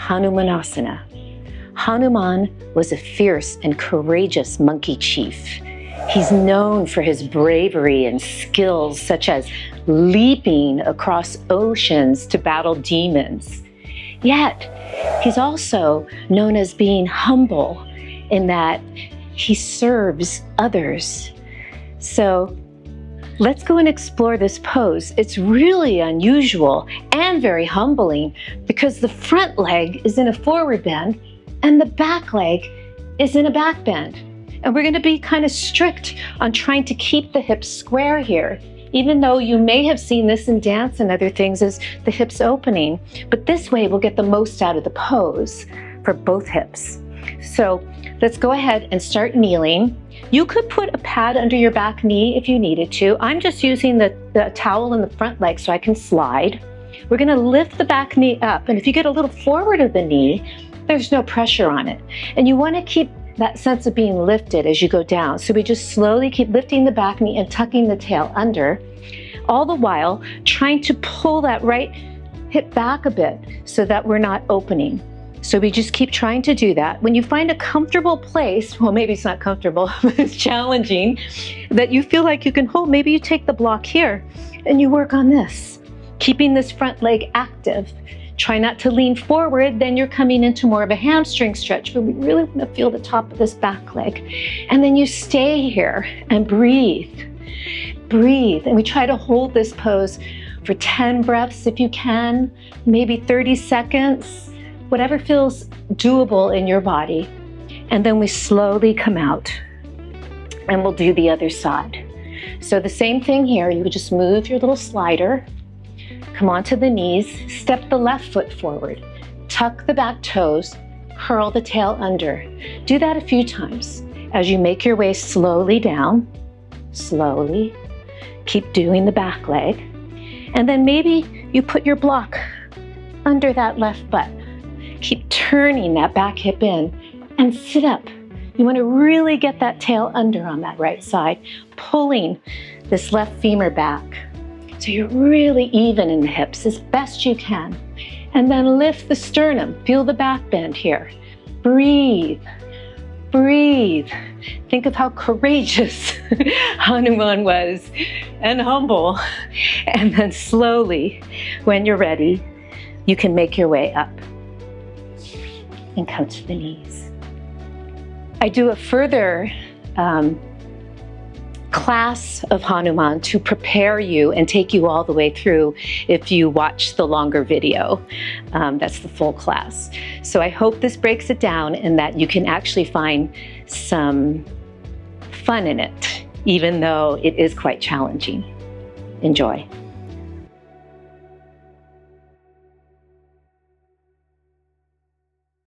Hanumanasana. Hanuman was a fierce and courageous monkey chief. He's known for his bravery and skills such as leaping across oceans to battle demons. Yet, he's also known as being humble in that he serves others. So let's go and explore this pose. It's really unusual and very humbling because the front leg is in a forward bend and the back leg is in a back bend. And we're going to be kind of strict on trying to keep the hips square here, even though you may have seen this in dance and other things as the hips opening. But this way we'll get the most out of the pose for both hips. So let's go ahead and start kneeling. You could put a pad under your back knee if you needed to. I'm just using the towel in the front leg so I can slide. We're going to lift the back knee up. And if you get a little forward of the knee, there's no pressure on it. And you want to keep that sense of being lifted as you go down. So we just slowly keep lifting the back knee and tucking the tail under, all the while trying to pull that right hip back a bit so that we're not opening. So we just keep trying to do that. When you find a comfortable place, well, maybe it's not comfortable, but it's challenging, that you feel like you can hold, maybe you take the block here and you work on this, keeping this front leg active. Try not to lean forward, then you're coming into more of a hamstring stretch, but we really want to feel the top of this back leg. And then you stay here and breathe. Breathe. And we try to hold this pose for 10 breaths if you can, maybe 30 seconds, whatever feels doable in your body. And then we slowly come out and we'll do the other side. So the same thing here, you would just move your little slider. Come onto the knees, step the left foot forward, tuck the back toes, curl the tail under. Do that a few times as you make your way slowly down, slowly. Keep doing the back leg. And then maybe you put your block under that left butt. Keep turning that back hip in and sit up. You want to really get that tail under on that right side, pulling this left femur back. So you're really even in the hips as best you can. And then lift the sternum. Feel the back bend here. Breathe. Breathe. Think of how courageous Hanuman was and humble. And then slowly, when you're ready, you can make your way up and come to the knees. I do a further class of Hanuman to prepare you and take you all the way through if you watch the longer video. That's the full class. So I hope this breaks it down and that you can actually find some fun in it, even though it is quite challenging. Enjoy.